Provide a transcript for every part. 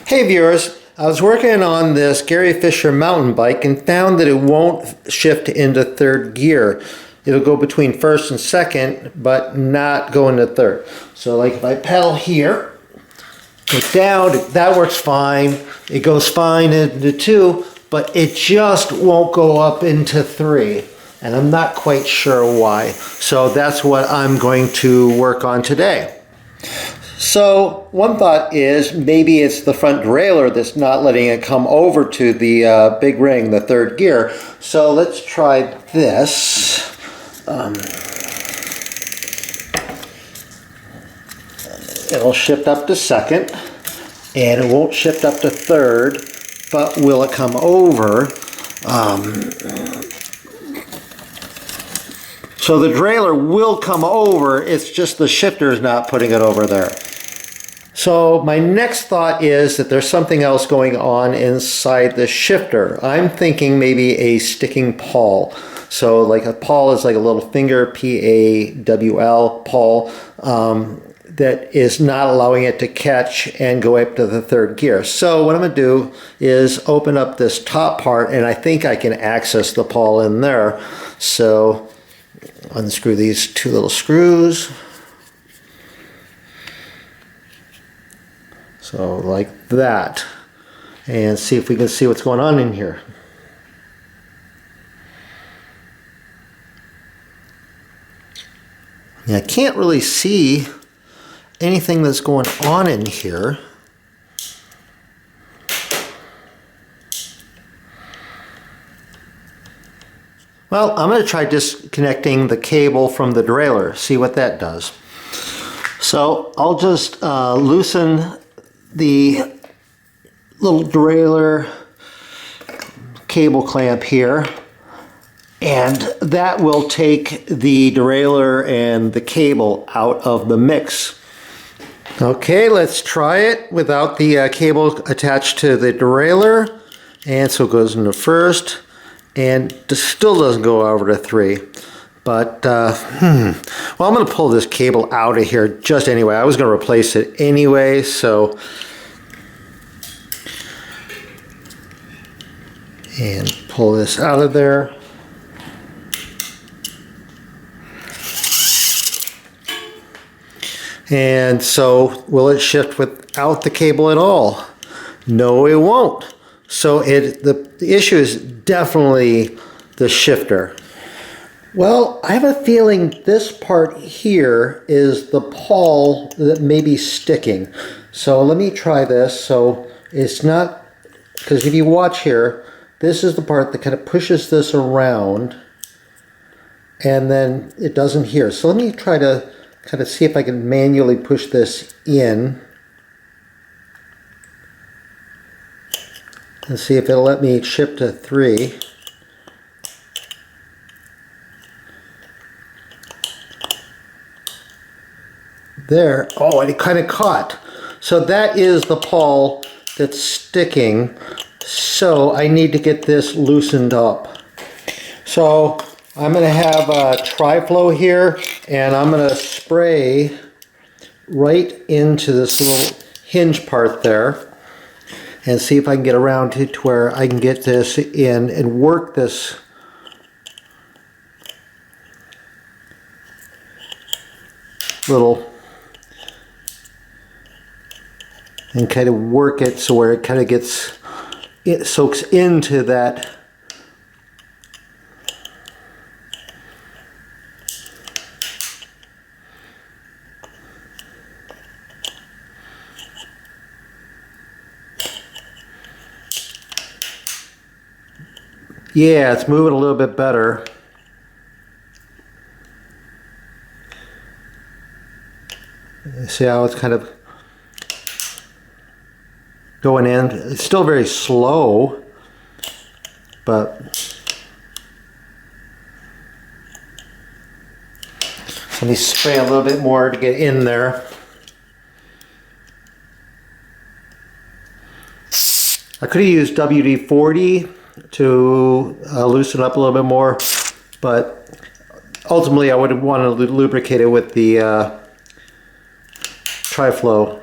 Hey viewers, I was working on this Gary Fisher mountain bike and found that it won't shift into third gear. It'll go between first and second, but not go into third. So like if I pedal here, go down, that works fine. It goes fine into 2, but it just won't go up into 3. And I'm not quite sure why. So that's what I'm going to work on today. So one thought is maybe it's the front derailleur that's not letting it come over to the big ring, the third gear. So let's try this. It'll shift up to second, and it won't shift up to third, but will it come over? So the derailleur will come over, it's just the shifter is not putting it over there. So my next thought is that there's something else going on inside the shifter. I'm thinking maybe a sticking pawl. So like a pawl is like a little finger, P-A-W-L, pawl, that is not allowing it to catch and go up to the third gear. So what I'm going to do is open up this top part, and I think I can access the pawl in there. So unscrew these 2 little screws. So like that. And see if we can see what's going on in here. Now, I can't really see anything that's going on in here. Well, I'm going to try disconnecting the cable from the derailleur, see what that does. So I'll just loosen the little derailleur cable clamp here, and that will take the derailleur and the cable out of the mix. Okay, let's try it without the cable attached to the derailleur. And so it goes into first, and it still doesn't go over to 3. But, well, I'm going to pull this cable out of here just anyway. I was going to replace it anyway, so. And pull this out of there. And so, will it shift without the cable at all? No, it won't. So the issue is definitely the shifter. Well, I have a feeling this part here is the pawl that may be sticking. So let me try this. So it's not, because if you watch here, this is the part that kind of pushes this around, and then it doesn't here. So let me try to kind of see if I can manually push this in and see if it'll let me shift to 3. There. Oh, and it kind of caught. So that is the pawl that's sticking. So I need to get this loosened up. So I'm going to have a tri-flow here, and I'm going to spray right into this little hinge part there and see if I can get around to where I can get this in and work this little, and kind of work it so where it kind of gets, it soaks into that. Yeah, it's moving a little bit better. See how it's kind of going in. It's still very slow, but let me spray a little bit more to get in there. I could have used WD-40 to loosen up a little bit more, but ultimately I would want to lubricate it with the Tri-Flow.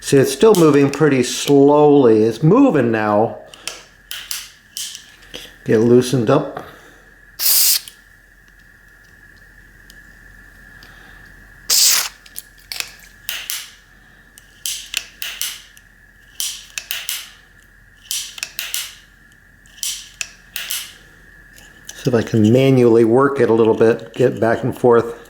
See, it's still moving pretty slowly. It's moving now. Get loosened up. See if I can manually work it a little bit, get back and forth.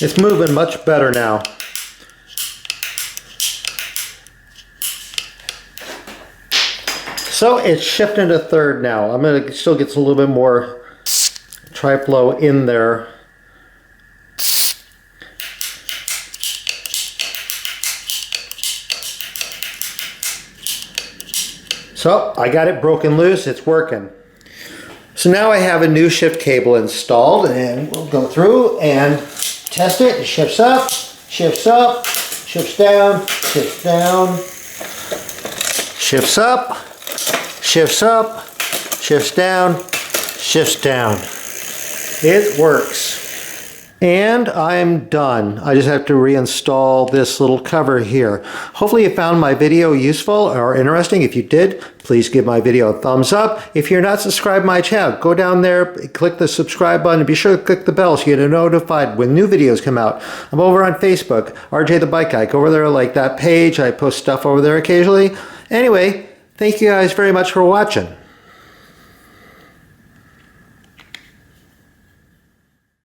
It's moving much better now. So it's shifting to third now. I'm going to still get a little bit more tri-flow in there. So I got it broken loose, it's working. So now I have a new shift cable installed, and we'll go through and test it. It shifts up, shifts down, shifts down, shifts up, shifts up, shifts down, shifts down. It works. And I'm done. I just have to reinstall this little cover here. Hopefully you found my video useful or interesting. If you did, please give my video a thumbs up. If you're not subscribed to my channel, go down there, click the subscribe button, and be sure to click the bell so you get notified when new videos come out. I'm over on Facebook, RJ the Bike Guy. Go over there, like that page. I post stuff over there occasionally. Anyway, thank you guys very much for watching.